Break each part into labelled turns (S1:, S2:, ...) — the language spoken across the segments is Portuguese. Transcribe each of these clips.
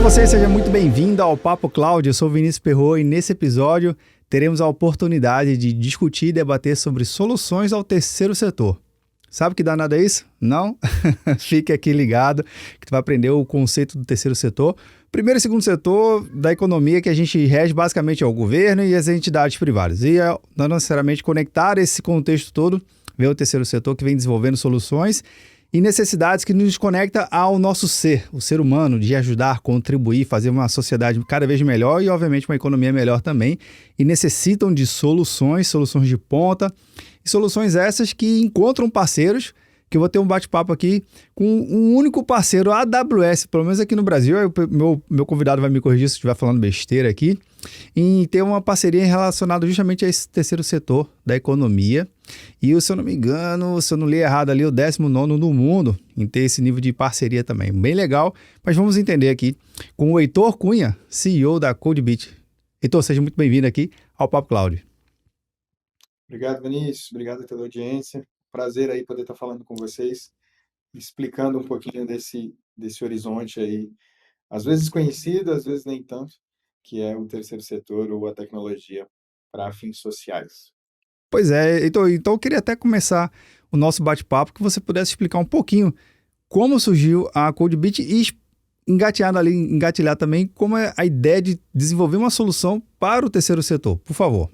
S1: você, seja muito bem-vindo ao Papo Cloud. Eu sou o Vinícius Perro e nesse episódio teremos a oportunidade de discutir e debater sobre soluções ao terceiro setor. Sabe que danado é isso? Não? Fique aqui ligado que tu vai aprender o conceito do terceiro setor. Primeiro e segundo setor da economia que a gente rege basicamente é o governo e as entidades privadas. E não necessariamente conectar esse contexto todo, ver o terceiro setor que vem desenvolvendo soluções e necessidades que nos conecta ao nosso ser, o ser humano, de ajudar, contribuir, fazer uma sociedade cada vez melhor e, obviamente, uma economia melhor também. E necessitam de soluções de ponta, e soluções essas que encontram parceiros, que eu vou ter um bate-papo aqui com um único parceiro, a AWS, pelo menos aqui no Brasil. Meu convidado vai me corrigir se eu estiver falando besteira aqui, em ter uma parceria relacionada justamente a esse terceiro setor da economia. E se eu não me engano, se eu não li errado ali, o 19º no mundo em ter esse nível de parceria também. Bem legal, mas vamos entender aqui com o Heitor Cunha, CEO da CodeBeat. Heitor, seja muito bem-vindo aqui ao Papo Cloud.
S2: Obrigado, Vinícius. Obrigado a toda a audiência. Prazer aí poder estar falando com vocês, explicando um pouquinho desse horizonte aí, às vezes conhecido, às vezes nem tanto, que é o terceiro setor ou a tecnologia para fins sociais.
S1: Pois é, Heitor, então eu queria até começar o nosso bate-papo, que você pudesse explicar um pouquinho como surgiu a CodeBeat e engatilhar também como é a ideia de desenvolver uma solução para o terceiro setor, por favor.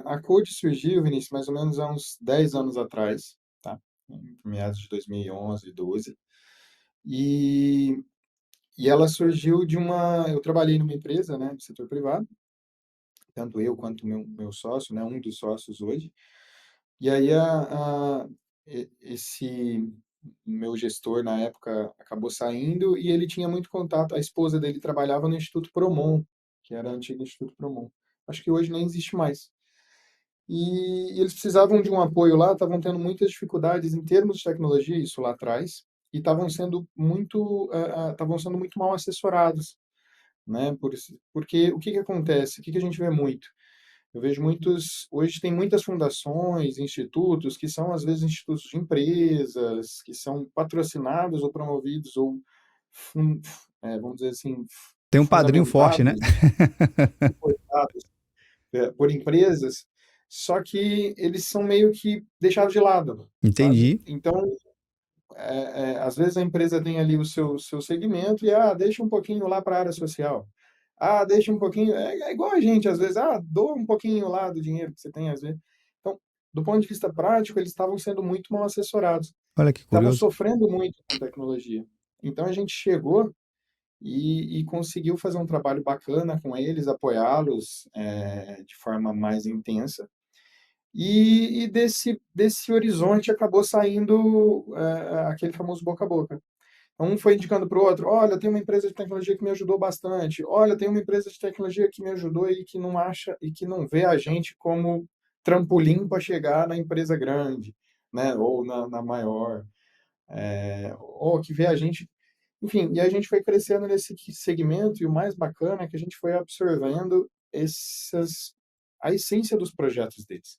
S2: A Code surgiu, Vinícius, mais ou menos há uns 10 anos atrás, tá? Em meados de 2011, 12. E ela surgiu eu trabalhei numa empresa, né, do setor privado, tanto eu quanto meu sócio, né, um dos sócios hoje. E aí esse meu gestor na época acabou saindo e ele tinha muito contato. A esposa dele trabalhava no Instituto Promon, que era o antigo Instituto Promon. Acho que hoje nem existe mais. E eles precisavam de um apoio lá, estavam tendo muitas dificuldades em termos de tecnologia, isso lá atrás, e estavam sendo muito mal assessorados, né? Porque o que que acontece? O que que a gente vê muito? Eu vejo hoje tem muitas fundações, institutos, que são às vezes institutos de empresas, que são patrocinados ou promovidos, ou, vamos dizer assim,
S1: Tem um padrinho forte, né?
S2: fundamentados, suportados, por empresas, só que eles são meio que deixados de lado, sabe?
S1: Entendi.
S2: Então, às vezes a empresa tem ali o seu segmento e, deixa um pouquinho lá para a área social. Deixa um pouquinho. É igual a gente, às vezes, doa um pouquinho lá do dinheiro que você tem, às vezes. Então, do ponto de vista prático, eles estavam sendo muito mal assessorados,
S1: Olha que
S2: estavam
S1: curioso.
S2: sofrendo muito com tecnologia. Então, a gente chegou e conseguiu fazer um trabalho bacana com eles, apoiá-los de forma mais intensa. E desse horizonte acabou saindo aquele famoso boca a boca. Um foi indicando para o outro: olha, tem uma empresa de tecnologia que me ajudou bastante, olha, tem uma empresa de tecnologia que me ajudou e que não acha e que não vê a gente como trampolim para chegar na empresa grande, né, ou na maior, ou que vê a gente, enfim, e a gente foi crescendo nesse segmento, e o mais bacana é que a gente foi absorvendo a essência dos projetos deles,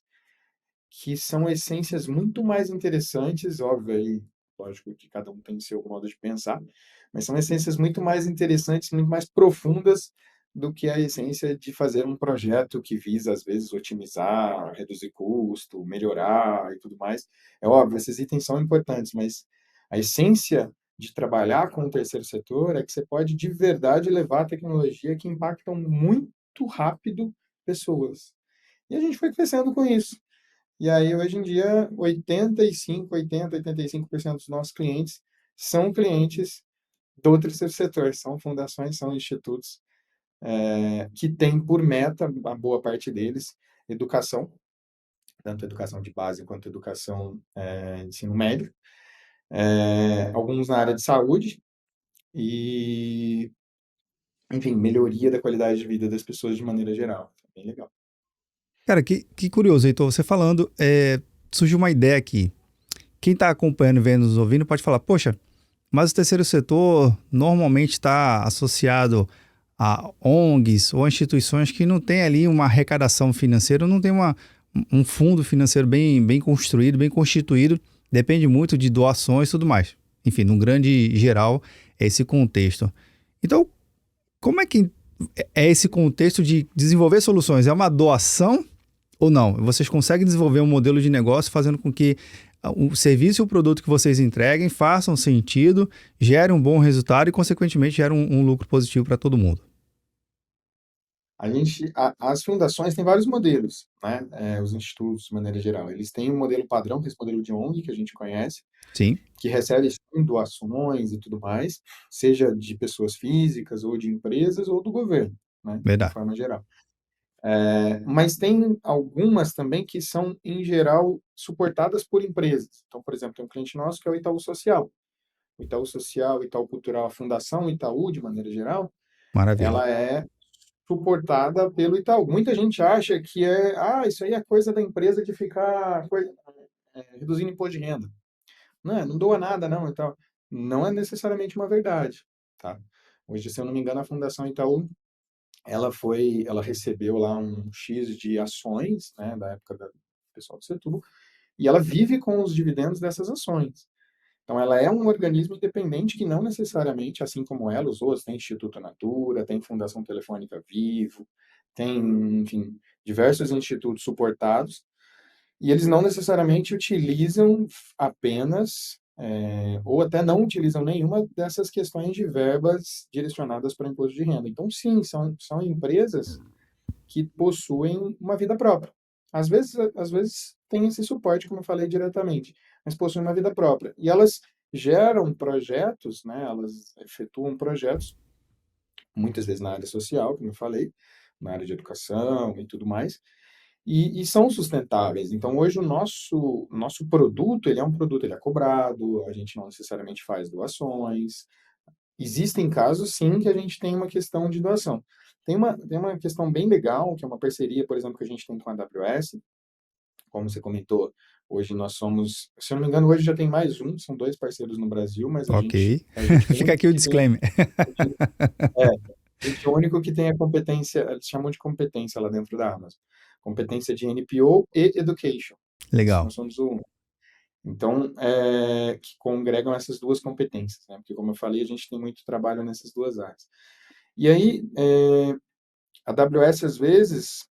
S2: que são essências muito mais interessantes, óbvio, aí, lógico que cada um tem seu modo de pensar, mas são essências muito mais interessantes, muito mais profundas do que a essência de fazer um projeto que visa, às vezes, otimizar, reduzir custo, melhorar e tudo mais. É óbvio, esses itens são importantes, mas a essência de trabalhar com o terceiro setor é que você pode, de verdade, levar a tecnologia que impactam muito rápido pessoas. E a gente foi crescendo com isso. E aí, hoje em dia, 85% dos nossos clientes são clientes do terceiro setor, são fundações, são institutos que têm por meta, a boa parte deles, educação, tanto educação de base quanto educação ensino médio, alguns na área de saúde e, enfim, melhoria da qualidade de vida das pessoas de maneira geral. Bem legal.
S1: Cara, que curioso, Heitor. Você falando, surgiu uma ideia aqui. Quem está acompanhando, vendo, nos ouvindo, pode falar: poxa, mas o terceiro setor normalmente está associado a ONGs ou instituições que não têm ali uma arrecadação financeira, não tem um fundo financeiro bem construído, bem constituído, depende muito de doações e tudo mais. enfim, num grande geral, é esse contexto. Então, como é que é esse contexto de desenvolver soluções? É uma doação ou não? Vocês conseguem desenvolver um modelo de negócio fazendo com que o serviço e o produto que vocês entreguem façam sentido, gerem um bom resultado e, consequentemente, gerem um lucro positivo para todo mundo?
S2: As fundações têm vários modelos, né? Os institutos, de maneira geral. Eles têm um modelo padrão, que é esse modelo de ONG, que a gente conhece,
S1: Sim,
S2: que recebe sim, doações e tudo mais, seja de pessoas físicas ou de empresas ou do governo, né? De uma
S1: verdade.
S2: forma geral. Mas tem algumas também que são, em geral, suportadas por empresas. Então, por exemplo, tem um cliente nosso que é o Itaú Social. O Itaú Social, o Itaú Cultural, a Fundação Itaú, de maneira geral,
S1: Maravilha.
S2: ela é suportada pelo Itaú. Muita gente acha que isso aí é coisa da empresa de ficar reduzindo imposto de renda. Não doa nada não e tal. Não é necessariamente uma verdade, tá? Hoje, se eu não me engano, a Fundação Itaú, ela recebeu lá um X de ações, né, da época do pessoal do Setúbal, e ela vive com os dividendos dessas ações. Então, ela é um organismo independente que não necessariamente, assim como ela, os outros, tem Instituto Natura, tem Fundação Telefônica Vivo, tem, enfim, diversos institutos suportados, e eles não necessariamente utilizam apenas, ou até não utilizam nenhuma dessas questões de verbas direcionadas para imposto de renda. Então, sim, são empresas que possuem uma vida própria. Às vezes tem esse suporte, como eu falei diretamente, mas possuem uma vida própria. E elas geram projetos, né, elas efetuam projetos, muitas vezes na área social, como eu falei, na área de educação e tudo mais, e são sustentáveis. Então, hoje, o nosso produto, ele é um produto, ele é cobrado, a gente não necessariamente faz doações. Existem casos, sim, que a gente tem uma questão de doação. Tem uma questão bem legal, que é uma parceria, por exemplo, que a gente tem com a AWS, como você comentou, hoje nós somos, se eu não me engano, hoje já tem mais um, são dois parceiros no Brasil, mas a gente
S1: Ok.
S2: é a gente
S1: Fica
S2: único
S1: aqui o
S2: que tem
S1: disclaimer.
S2: é, a gente é o único que tem a competência, eles chamam de competência lá dentro da Amazon, competência de NPO e Education.
S1: Legal.
S2: Nós somos o então, que congregam essas duas competências, né? Porque, como eu falei, a gente tem muito trabalho nessas duas áreas. E aí, a AWS, às vezes,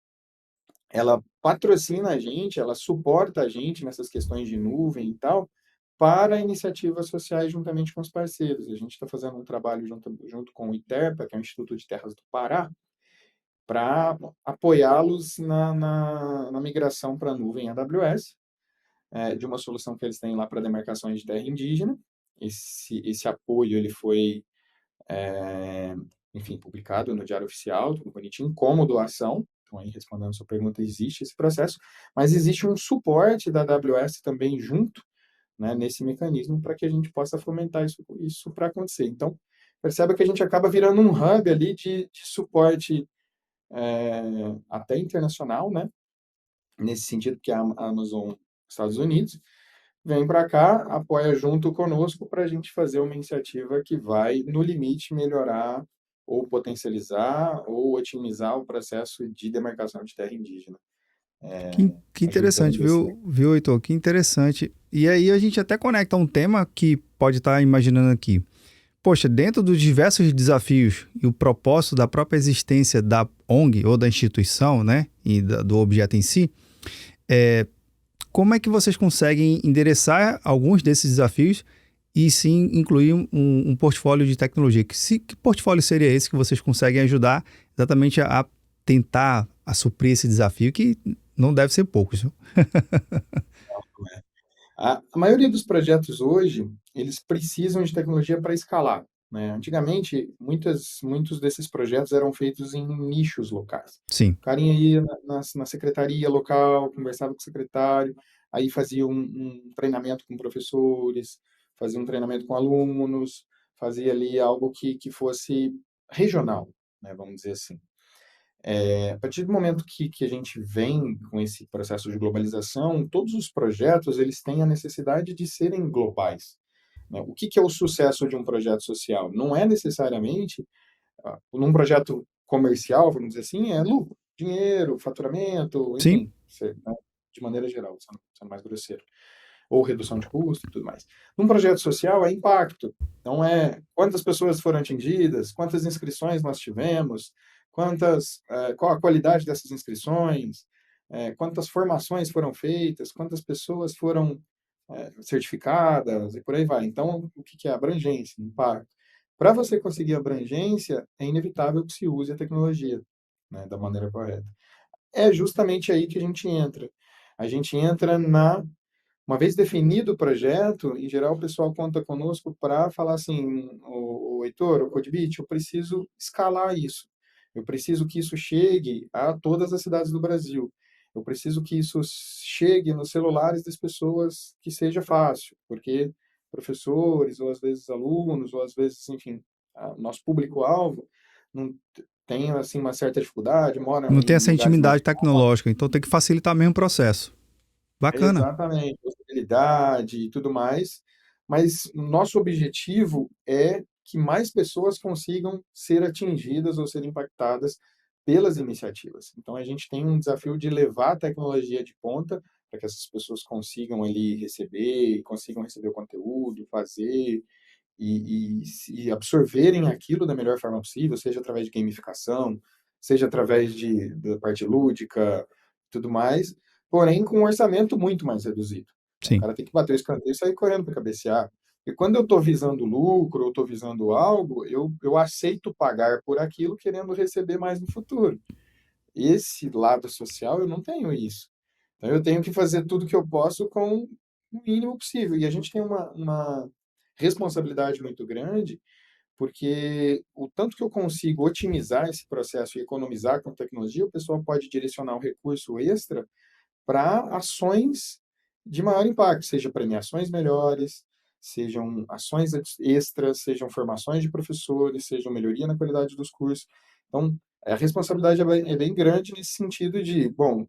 S2: ela patrocina a gente, ela suporta a gente nessas questões de nuvem e tal, para iniciativas sociais juntamente com os parceiros. A gente está fazendo um trabalho junto com o ITERPA, que é o Instituto de Terras do Pará, para apoiá-los na migração para a nuvem AWS, de uma solução que eles têm lá para demarcações de terra indígena. Esse apoio ele foi, é, enfim, publicado no Diário Oficial, tudo bonitinho, como doação. Então, aí, respondendo a sua pergunta, existe esse processo, mas existe um suporte da AWS também junto, né, nesse mecanismo para que a gente possa fomentar isso para acontecer. Então, perceba que a gente acaba virando um hub ali de suporte até internacional, né, nesse sentido que a Amazon Estados Unidos vem para cá, apoia junto conosco para a gente fazer uma iniciativa que vai, no limite, melhorar ou potencializar ou otimizar o processo de demarcação de terra indígena,
S1: Que interessante,
S2: ajudando esse.
S1: viu, Heitor? Que interessante. E aí a gente até conecta um tema que pode estar imaginando aqui. Poxa, dentro dos diversos desafios e o propósito da própria existência da ONG ou da instituição, né, e do objeto em si, como é que vocês conseguem endereçar alguns desses desafios e sim incluir um portfólio de tecnologia? Que portfólio seria esse que vocês conseguem ajudar exatamente a tentar a suprir esse desafio, que não deve ser pouco, viu?
S2: A maioria dos projetos hoje, eles precisam de tecnologia para escalar, né? Antigamente, muitos desses projetos eram feitos em nichos locais.
S1: Sim,
S2: O carinha ia na secretaria local, conversava com o secretário, aí fazia um treinamento com professores, fazia um treinamento com alunos, fazia ali algo que fosse regional, né? Vamos dizer assim. A partir do momento que a gente vem com esse processo de globalização, todos os projetos eles têm a necessidade de serem globais, né? O que é o sucesso de um projeto social? Não é necessariamente, num projeto comercial, vamos dizer assim, é lucro, dinheiro, faturamento,
S1: sim,
S2: enfim, né, de maneira geral, sendo mais grosseiro. ou redução de custo e tudo mais. Num projeto social é impacto. Então, quantas pessoas foram atingidas, quantas inscrições nós tivemos, qual a qualidade dessas inscrições, quantas formações foram feitas, quantas pessoas foram certificadas e por aí vai. Então, o que é abrangência, impacto? Para você conseguir abrangência, é inevitável que se use a tecnologia, né, da maneira correta. É justamente aí que a gente entra. A gente entra uma vez definido o projeto, em geral o pessoal conta conosco para falar assim, o Heitor, o Codebit, eu preciso escalar isso. Eu preciso que isso chegue a todas as cidades do Brasil. Eu preciso que isso chegue nos celulares das pessoas, que seja fácil, porque professores, ou às vezes alunos, ou às vezes, enfim, nosso público-alvo não tem assim uma certa dificuldade, mora
S1: Não tem
S2: em
S1: essa
S2: lugares mais
S1: intimidade
S2: remotos.
S1: tecnológica, então tem que facilitar mesmo o processo. Bacana.
S2: Exatamente, possibilidade e tudo mais, mas o nosso objetivo é que mais pessoas consigam ser atingidas ou ser impactadas pelas iniciativas. Então, a gente tem um desafio de levar a tecnologia de ponta para que essas pessoas consigam ali receber, consigam receber o conteúdo, fazer e absorverem aquilo da melhor forma possível, seja através de gamificação, seja através da parte lúdica, tudo mais, porém com um orçamento muito mais reduzido. Então, o
S1: Sim.
S2: cara tem que bater o escanteio e sair correndo para cabecear. E quando eu estou visando lucro ou estou visando algo, eu aceito pagar por aquilo querendo receber mais no futuro. Esse lado social eu não tenho isso. Então eu tenho que fazer tudo que eu posso com o mínimo possível. E a gente tem uma responsabilidade muito grande, porque o tanto que eu consigo otimizar esse processo e economizar com tecnologia, o pessoal pode direcionar um recurso extra para ações de maior impacto, seja premiações melhores, sejam ações extras, sejam formações de professores, sejam melhoria na qualidade dos cursos. Então, a responsabilidade é bem grande nesse sentido de, bom,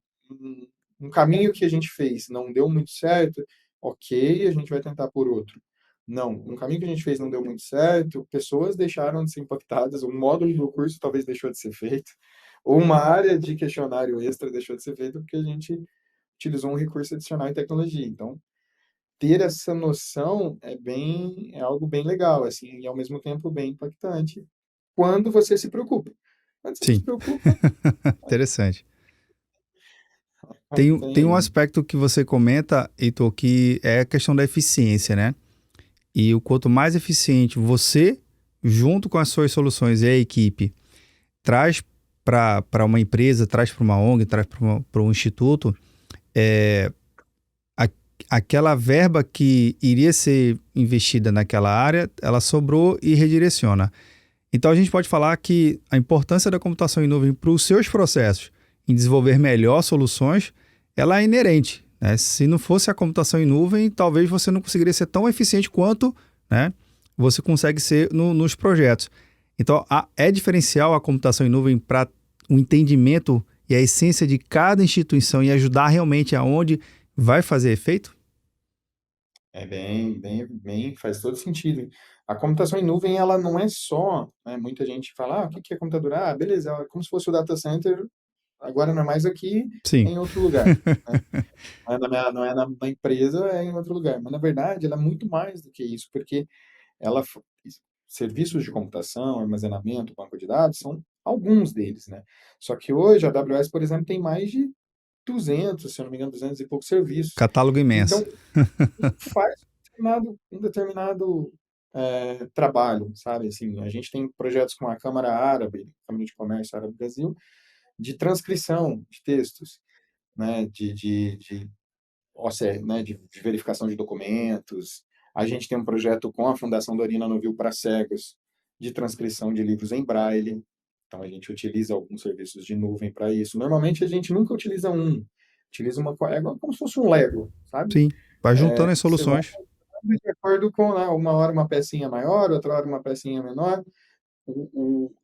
S2: um caminho que a gente fez não deu muito certo, ok, a gente vai tentar por outro. Não, um caminho que a gente fez não deu muito certo, pessoas deixaram de ser impactadas, um módulo do curso talvez deixou de ser feito, ou uma área de questionário extra deixou de ser feita porque a gente utilizou um recurso adicional em tecnologia. Então, ter essa noção é algo bem legal, assim, e ao mesmo tempo bem impactante quando você se preocupa. Quando você não se
S1: Sim.
S2: preocupa,
S1: Interessante.
S2: não
S1: Tem um
S2: tem.
S1: aspecto que você comenta, Heitor, que é a questão da eficiência, né? E o quanto mais eficiente você, junto com as suas soluções e a equipe, traz para uma empresa, traz para uma ONG, traz para um instituto, a, aquela verba que iria ser investida naquela área, ela sobrou e redireciona. Então a gente pode falar que a importância da computação em nuvem para os seus processos em desenvolver melhor soluções, ela é inerente, né? Se não fosse a computação em nuvem, talvez você não conseguiria ser tão eficiente quanto, né, você consegue ser nos projetos. Então é diferencial a computação em nuvem para o entendimento e a essência de cada instituição e ajudar realmente aonde vai fazer efeito?
S2: É faz todo sentido. A computação em nuvem, ela não é só, né, muita gente fala, o que que é computador? Ah, beleza, é como se fosse o data center, agora não é mais aqui, é
S1: Sim.
S2: em outro lugar, né? Não é na empresa, é em outro lugar. Mas, na verdade, ela é muito mais do que isso, porque ela, serviços de computação, armazenamento, banco de dados, são alguns deles, né? Só que hoje a AWS, por exemplo, tem mais de 200, se eu não me engano, 200 e poucos serviços.
S1: Catálogo imenso.
S2: Então, faz um determinado trabalho, sabe? Assim, a gente tem projetos com a Câmara Árabe, Câmara de Comércio Árabe do Brasil, de transcrição de textos, né? De OCR, né? De verificação de documentos. A gente tem um projeto com a Fundação Dorina Novil para cegos, de transcrição de livros em braille. Então, a gente utiliza alguns serviços de nuvem para isso. Normalmente, a gente nunca utiliza utiliza como se fosse um Lego, sabe?
S1: Sim. Vai juntando as
S2: Você vai
S1: soluções.
S2: de acordo com, né, uma hora uma pecinha maior, outra hora uma pecinha menor.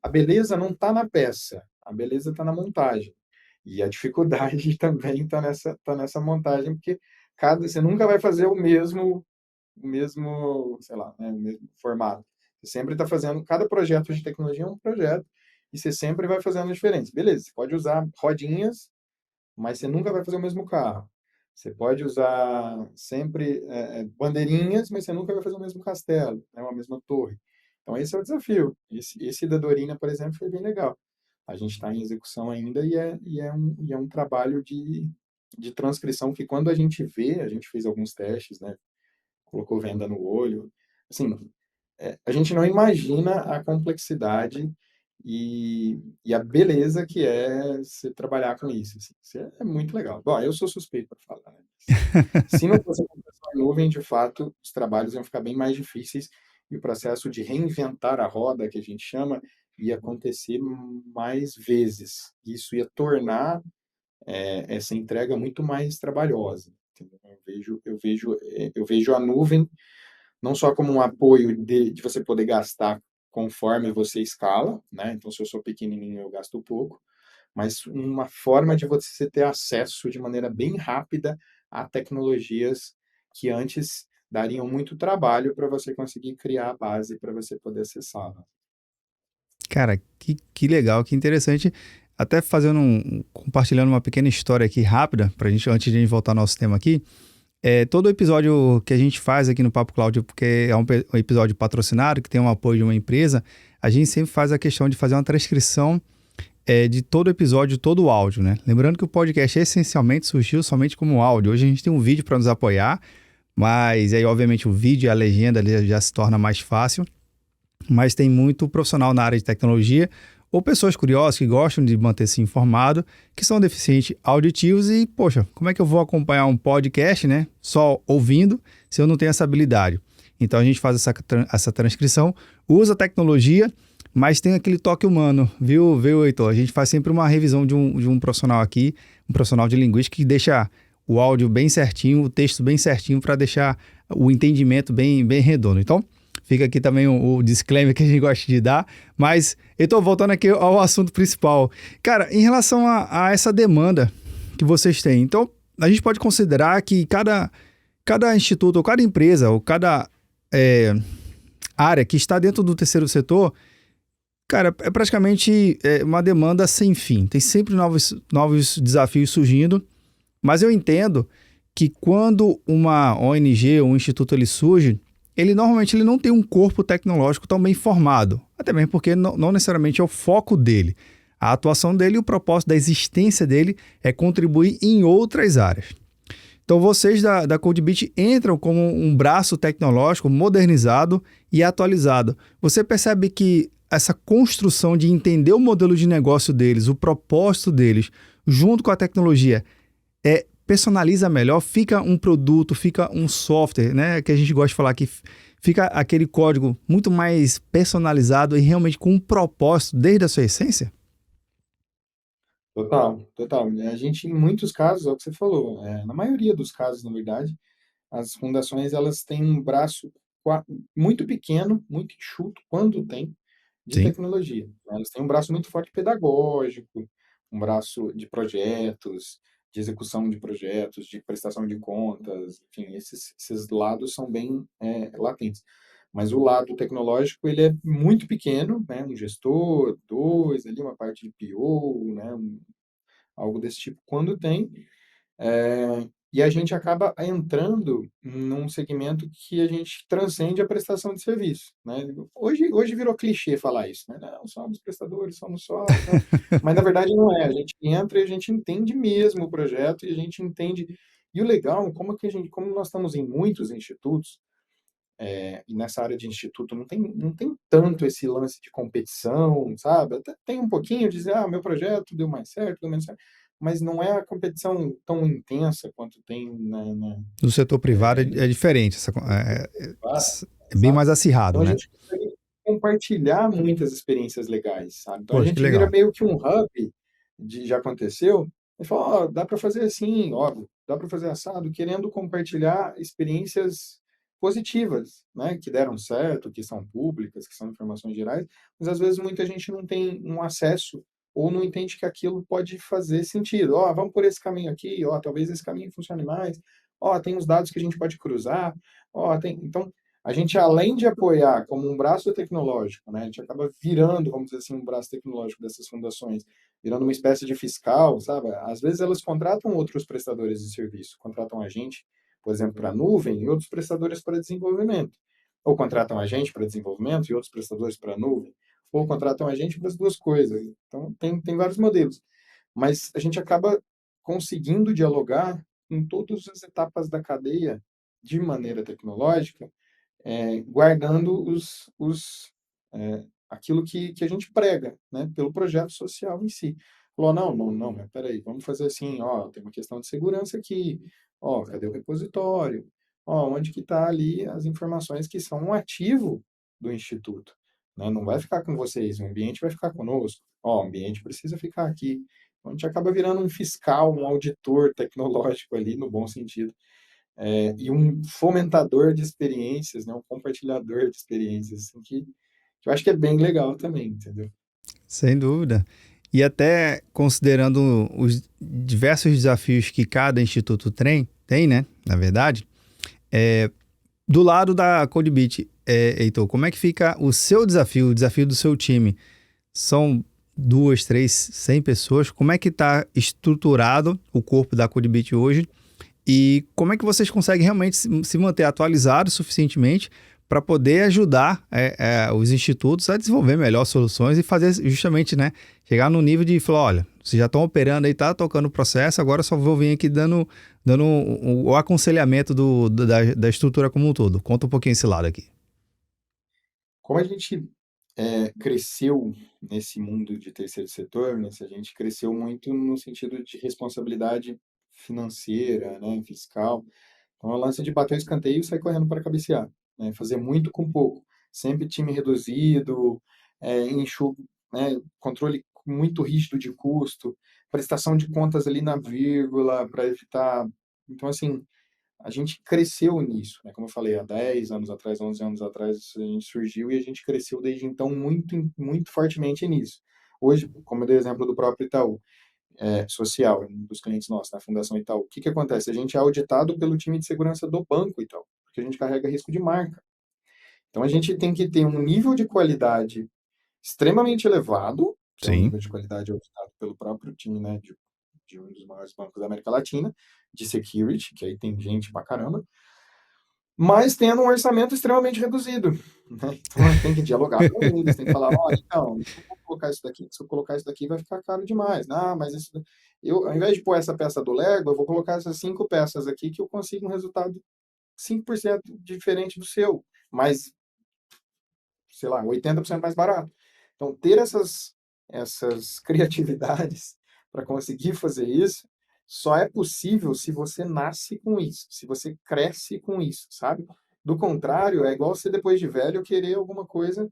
S2: A beleza não está na peça, a beleza está na montagem. E a dificuldade também está nessa montagem, porque você nunca vai fazer o mesmo, sei lá, né, o mesmo formato. Você sempre está fazendo, cada projeto de tecnologia é um projeto, e você sempre vai fazendo diferente. Beleza, você pode usar rodinhas, mas você nunca vai fazer o mesmo carro. Você pode usar sempre bandeirinhas, mas você nunca vai fazer o mesmo castelo, né, a mesma torre. Então, esse é o desafio. Esse da Dorina, por exemplo, foi bem legal. A gente está em execução ainda e é um trabalho de transcrição que, quando a gente vê, a gente fez alguns testes, né? Colocou venda no olho. Assim, a gente não imagina a complexidade e a beleza que é você trabalhar com isso. Assim. Isso é muito legal. Bom, eu sou suspeito para falar, né? Se não fosse a computação em nuvem, de fato, os trabalhos iam ficar bem mais difíceis e o processo de reinventar a roda, que a gente chama, ia acontecer mais vezes. Isso ia tornar essa entrega muito mais trabalhosa. Entendeu? Eu vejo a nuvem não só como um apoio de você poder gastar conforme você escala, né? Então, se eu sou pequenininho, eu gasto pouco, mas uma forma de você ter acesso de maneira bem rápida a tecnologias que antes dariam muito trabalho para você conseguir criar a base para você poder acessá-la.
S1: Cara, que legal, que interessante. Até compartilhando uma pequena história aqui rápida, pra gente, antes de a gente voltar ao nosso tema aqui. Todo episódio que a gente faz aqui no Papo Cloud, porque é um episódio patrocinado, que tem um apoio de uma empresa, a gente sempre faz a questão de fazer uma transcrição de todo episódio, todo o áudio, né? Lembrando que o podcast essencialmente surgiu somente como áudio. Hoje a gente tem um vídeo para nos apoiar, mas aí, obviamente, o vídeo e a legenda ali já se torna mais fácil. Mas tem muito profissional na área de tecnologia ou pessoas curiosas que gostam de manter-se informado, que são deficientes auditivos e, poxa, como é que eu vou acompanhar um podcast, né, só ouvindo, se eu não tenho essa habilidade? Então a gente faz essa transcrição, usa a tecnologia, mas tem aquele toque humano, viu, Heitor? A gente faz sempre uma revisão de um profissional aqui, um profissional de linguística que deixa o áudio bem certinho, o texto bem certinho para deixar o entendimento bem redondo. Então, fica aqui também o disclaimer que a gente gosta de dar. Mas eu estou voltando aqui ao assunto principal. Cara, em relação a essa demanda que vocês têm, então a gente pode considerar que cada instituto, ou cada empresa, ou cada área que está dentro do terceiro setor, cara, é praticamente uma demanda sem fim. Tem sempre novos desafios surgindo. Mas eu entendo que quando uma ONG ou um instituto ele surge, ele normalmente não tem um corpo tecnológico tão bem formado, até mesmo porque não necessariamente é o foco dele. A atuação dele e o propósito da existência dele é contribuir em outras áreas. Então vocês da CodeBeat entram como um braço tecnológico modernizado e atualizado. Você percebe que essa construção de entender o modelo de negócio deles, o propósito deles, junto com a tecnologia, personaliza melhor, fica um produto, fica um software, né? Que a gente gosta de falar que fica aquele código muito mais personalizado e realmente com um propósito desde a sua essência?
S2: Total, total. A gente, em muitos casos, é o que você falou, na maioria dos casos, na verdade, as fundações elas têm um braço muito pequeno, muito enxuto, quando tem, de
S1: Sim.
S2: tecnologia. Né? Elas têm um braço muito forte pedagógico, um braço de projetos, de execução de projetos, de prestação de contas, enfim, esses lados são bem latentes. Mas o lado tecnológico ele é muito pequeno, né? Um gestor, dois, ali uma parte de PO, né? Algo desse tipo, quando tem, e a gente acaba entrando num segmento que a gente transcende a prestação de serviço, né? Hoje virou clichê falar isso, né? Não, somos prestadores, somos só, tal. Mas na verdade não é. A gente entra e a gente entende mesmo o projeto e a gente entende. E o legal, como nós estamos em muitos institutos, e nessa área de instituto não tem tanto esse lance de competição, sabe? Até tem um pouquinho de dizer, meu projeto deu mais certo, deu menos certo, mas não é a competição tão intensa quanto tem
S1: No setor privado é diferente, é bem
S2: exato.
S1: mais acirrado,
S2: Então a
S1: né?
S2: gente consegue compartilhar muitas experiências legais, sabe? Então a
S1: Poxa, que
S2: gente vira
S1: legal.
S2: meio que um hub já aconteceu, e fala, dá para fazer assim, óbvio, dá para fazer assado, querendo compartilhar experiências positivas, né, que deram certo, que são públicas, que são informações gerais, mas às vezes muita gente não tem um acesso ou não entende que aquilo pode fazer sentido. Vamos por esse caminho aqui, talvez esse caminho funcione mais. Tem os dados que a gente pode cruzar. Então a gente, além de apoiar como um braço tecnológico, né, a gente acaba virando, vamos dizer assim, um braço tecnológico dessas fundações, virando uma espécie de fiscal, sabe? Às vezes elas contratam outros prestadores de serviço, contratam a gente, por exemplo, para nuvem e outros prestadores para desenvolvimento. Ou contratam a gente para desenvolvimento e outros prestadores para nuvem. Ou contratam a gente para as duas coisas. Então, tem vários modelos. Mas a gente acaba conseguindo dialogar em todas as etapas da cadeia de maneira tecnológica, guardando aquilo que a gente prega, né, pelo projeto social em si. Falou, não, não, não, mas peraí, vamos fazer assim, ó, tem uma questão de segurança aqui, ó, cadê o repositório? Ó, onde que está ali as informações que são um ativo do Instituto, né? Não vai ficar com vocês, o ambiente vai ficar conosco. Ó, o ambiente precisa ficar aqui. Então, a gente acaba virando um fiscal, um auditor tecnológico ali, no bom sentido, e um fomentador de experiências, né, um compartilhador de experiências, assim, que eu acho que é bem legal também, entendeu?
S1: Sem dúvida. E até considerando os diversos desafios que cada instituto tem, né? Na verdade, do lado da CodeBeat, Heitor, como é que fica o seu desafio, o desafio do seu time? São duas, três, 100 pessoas. Como é que está estruturado o corpo da CodeBeat hoje? E como é que vocês conseguem realmente se manter atualizados suficientemente para poder ajudar os institutos a desenvolver melhor soluções e fazer justamente, né, chegar no nível de falar, olha, vocês já estão operando aí, tá tocando o processo, agora só vou vir aqui dando o aconselhamento da estrutura como um todo. Conta um pouquinho esse lado aqui.
S2: Como a gente cresceu nesse mundo de terceiro setor, né, a gente cresceu muito no sentido de responsabilidade financeira, né, fiscal. Então, é o lance de bater o escanteio e sair correndo para cabecear, né, fazer muito com pouco. Sempre time reduzido, enxugo, né, controle muito rígido de custo, prestação de contas ali na vírgula para evitar. Então, assim, a gente cresceu nisso, né? Como eu falei, há 10 anos atrás, 11 anos atrás, a gente surgiu e a gente cresceu desde então muito, muito fortemente nisso. Hoje, como eu dei o exemplo do próprio Itaú, social, um dos clientes nossos, na Fundação Itaú, o que que acontece? A gente é auditado pelo time de segurança do banco Itaú, porque a gente carrega risco de marca. Então, a gente tem que ter um nível de qualidade extremamente elevado, que é um
S1: Sim.
S2: nível de qualidade auditado pelo próprio time, né, de um dos maiores bancos da América Latina, de security, que aí tem gente pra caramba, mas tendo um orçamento extremamente reduzido, né? Então tem que dialogar com eles, tem que falar, olha, então, eu não vou colocar isso daqui, se eu colocar isso daqui vai ficar caro demais. Não, mas isso, eu, ao invés de pôr essa peça do Lego, eu vou colocar essas 5 peças aqui que eu consigo um resultado 5% diferente do seu, mas, sei lá, 80% mais barato. Então, ter essas criatividades para conseguir fazer isso só é possível se você nasce com isso, se você cresce com isso, sabe? Do contrário, é igual você depois de velho querer alguma coisa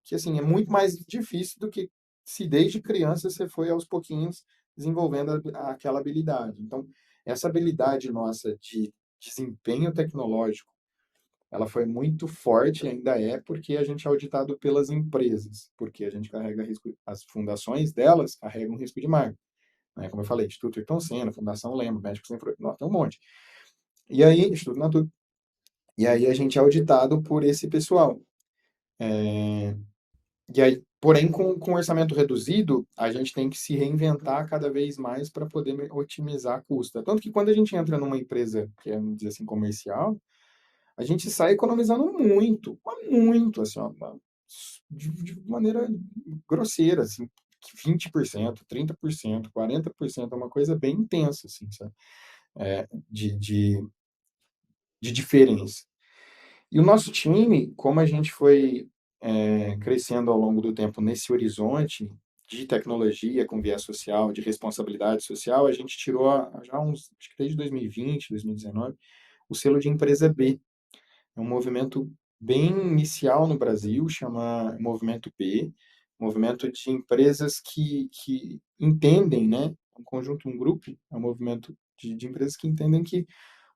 S2: que assim é muito mais difícil do que se desde criança você foi aos pouquinhos desenvolvendo aquela habilidade. Então, essa habilidade nossa de desempenho tecnológico ela foi muito forte, ainda é, porque a gente é auditado pelas empresas, porque a gente carrega risco, as fundações delas carregam risco de marca, né? Como eu falei, Instituto Ayrton Senna, Fundação Lema, Médicos Sem Fronteiras, tem um monte. E aí, Instituto Natura, e aí a gente é auditado por esse pessoal. E aí, porém, com orçamento reduzido, a gente tem que se reinventar cada vez mais para poder otimizar custo. Tanto que quando a gente entra numa empresa que é, vamos dizer assim, comercial, a gente sai economizando muito, mas muito, assim, ó, de maneira grosseira, assim, 20%, 30%, 40% é uma coisa bem intensa, assim, sabe? De diferença. E o nosso time, como a gente foi crescendo ao longo do tempo nesse horizonte de tecnologia com viés social, de responsabilidade social, a gente tirou já uns, acho que desde 2020, 2019, o selo de empresa B. É um movimento bem inicial no Brasil, chama Movimento B, movimento de empresas que entendem, né? Um conjunto, um grupo, é um movimento de empresas que entendem que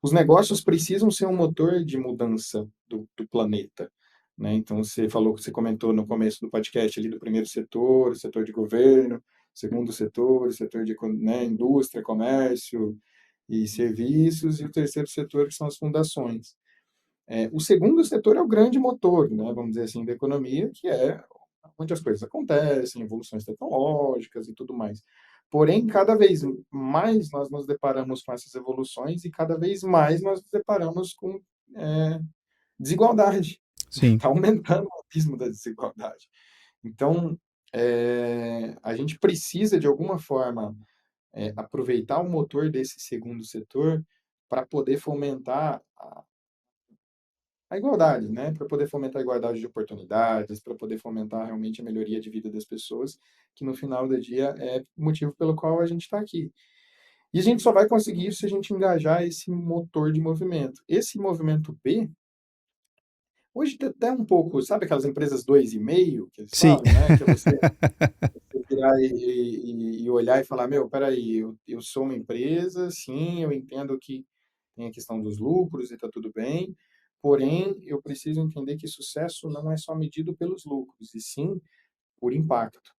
S2: os negócios precisam ser um motor de mudança do planeta, né? Então, você falou, você comentou no começo do podcast ali do primeiro setor, o setor de governo, segundo setor, o setor de, né, indústria, comércio e serviços, e o terceiro setor, que são as fundações. O segundo setor é o grande motor, né, vamos dizer assim, da economia, que é onde as coisas acontecem, evoluções tecnológicas e tudo mais. Porém, cada vez mais nós nos deparamos com essas evoluções e cada vez mais nós nos deparamos com desigualdade.
S1: Sim.
S2: Está aumentando o abismo da desigualdade. Então, a gente precisa, de alguma forma, aproveitar o motor desse segundo setor para poder fomentar a igualdade, né? Para poder fomentar a igualdade de oportunidades, para poder fomentar realmente a melhoria de vida das pessoas, que no final do dia é o motivo pelo qual a gente está aqui. E a gente só vai conseguir isso se a gente engajar esse motor de movimento. Esse movimento B, hoje até um pouco, sabe aquelas empresas 2,5 que eles
S1: Sim.
S2: falam, né? Que é você virar e olhar e falar, meu, peraí, eu sou uma empresa, sim, eu entendo que tem a questão dos lucros e está tudo bem, porém, eu preciso entender que sucesso não é só medido pelos lucros, e sim por impacto,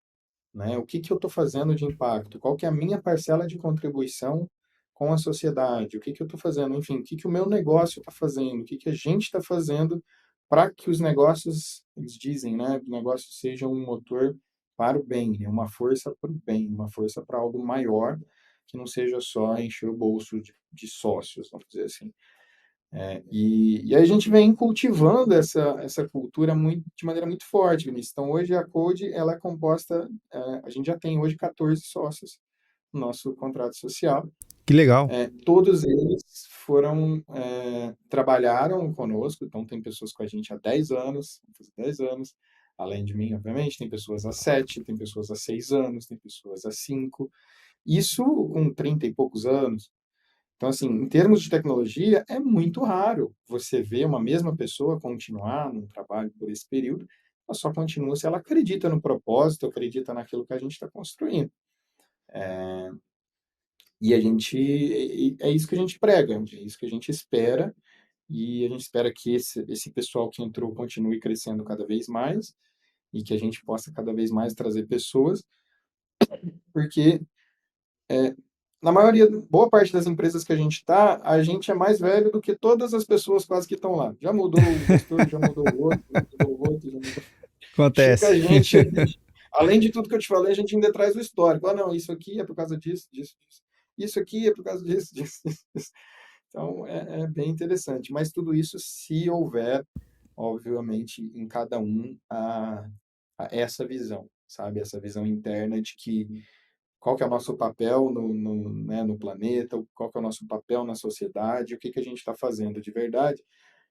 S2: né? O que que eu estou fazendo de impacto? Qual que é a minha parcela de contribuição com a sociedade? O que que eu estou fazendo? Enfim, o que que o meu negócio está fazendo? O que que a gente está fazendo para que os negócios, eles dizem, né, o negócio seja um motor para o bem, né? Uma força para o bem, uma força para algo maior, que não seja só encher o bolso de sócios, vamos dizer assim. E aí a gente vem cultivando essa cultura de maneira muito forte, Vinícius. Então, hoje a Code, ela é composta, a gente já tem hoje 14 sócios no nosso contrato social.
S1: Que legal.
S2: Todos eles trabalharam conosco, então tem pessoas com a gente há 10 anos, 10 anos, além de mim, obviamente, tem pessoas há 7, tem pessoas há 6 anos, tem pessoas há 5, isso com 30 e poucos anos. Então, assim, em termos de tecnologia, é muito raro você ver uma mesma pessoa continuar num trabalho por esse período, ela só continua se ela acredita no propósito, acredita naquilo que a gente está construindo. E é isso que a gente prega, é isso que a gente espera, e a gente espera que esse pessoal que entrou continue crescendo cada vez mais, e que a gente possa cada vez mais trazer pessoas, porque na maioria, boa parte das empresas que a gente está, a gente é mais velho do que todas as pessoas quase que estão lá. Já mudou o gestor, já mudou o outro, já mudou o outro, já mudou. Chega
S1: Acontece.
S2: a gente, além de tudo que eu te falei, a gente ainda traz o histórico. Ah, não, isso aqui é por causa disso, disso, disso. Isso aqui é por causa disso, disso, disso. Então, é bem interessante. Mas tudo isso se houver, obviamente, em cada um essa visão, sabe? Essa visão interna de que qual que é o nosso papel né, no planeta, qual que é o nosso papel na sociedade, o que que a gente está fazendo de verdade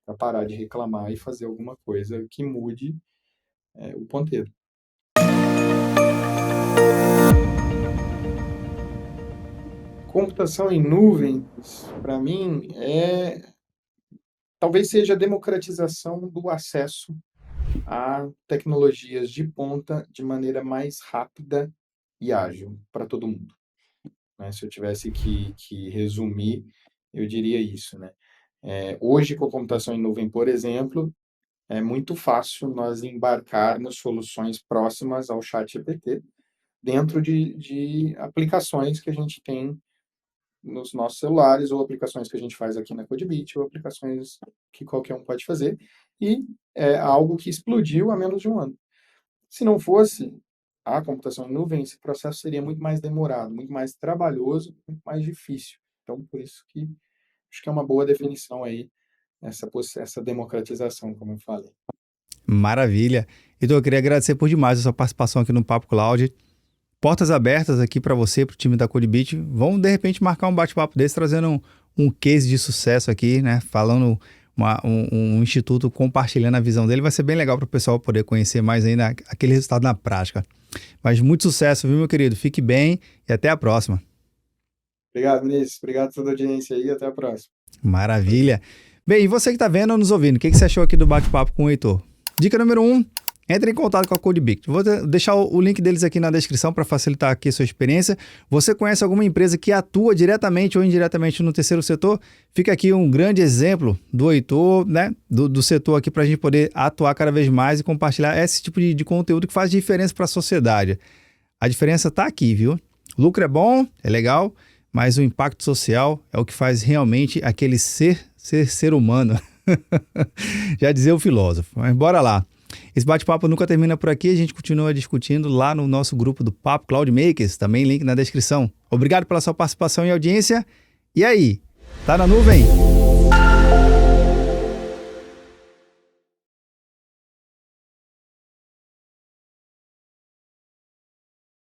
S2: para parar de reclamar e fazer alguma coisa que mude o ponteiro. Computação em nuvens, para mim, talvez seja a democratização do acesso a tecnologias de ponta de maneira mais rápida e ágil para todo mundo, né? Se eu tivesse que resumir, eu diria isso, né? Hoje, com a computação em nuvem, por exemplo, é muito fácil nós embarcarmos soluções próximas ao ChatGPT dentro de aplicações que a gente tem nos nossos celulares, ou aplicações que a gente faz aqui na CodeBeat, ou aplicações que qualquer um pode fazer, e é algo que explodiu há menos de um ano. Se não fosse a computação em nuvem, esse processo seria muito mais demorado, muito mais trabalhoso, muito mais difícil. Então, por isso que acho que é uma boa definição aí, essa democratização, como eu falei.
S1: Maravilha. Então eu queria agradecer por demais a sua participação aqui no Papo Cloud. Portas abertas aqui para você, para o time da CodeBeat. Vamos, de repente, marcar um bate-papo desse, trazendo um case de sucesso aqui, né? Falando um instituto compartilhando a visão dele. Vai ser bem legal para o pessoal poder conhecer mais ainda aquele resultado na prática. Mas muito sucesso, viu, meu querido? Fique bem e até a próxima.
S2: Obrigado, Vinícius. Obrigado por toda a audiência aí. Até a próxima.
S1: Maravilha. Bem, e você que está vendo ou nos ouvindo, o que você achou aqui do bate-papo com o Heitor? Dica número 1, entre em contato com a CodeBeat. Vou deixar o link deles aqui na descrição para facilitar aqui a sua experiência. Você conhece alguma empresa que atua diretamente ou indiretamente no terceiro setor? Fica aqui um grande exemplo do Heitor, né? Do setor aqui para a gente poder atuar cada vez mais e compartilhar esse tipo de conteúdo que faz diferença para a sociedade. A diferença está aqui, viu? O lucro é bom, é legal, mas o impacto social é o que faz realmente aquele ser humano. Já dizia o filósofo. Mas bora lá. Esse bate-papo nunca termina por aqui, a gente continua discutindo lá no nosso grupo do Papo Cloud Makers, também link na descrição. Obrigado pela sua participação e audiência. E aí, tá na nuvem?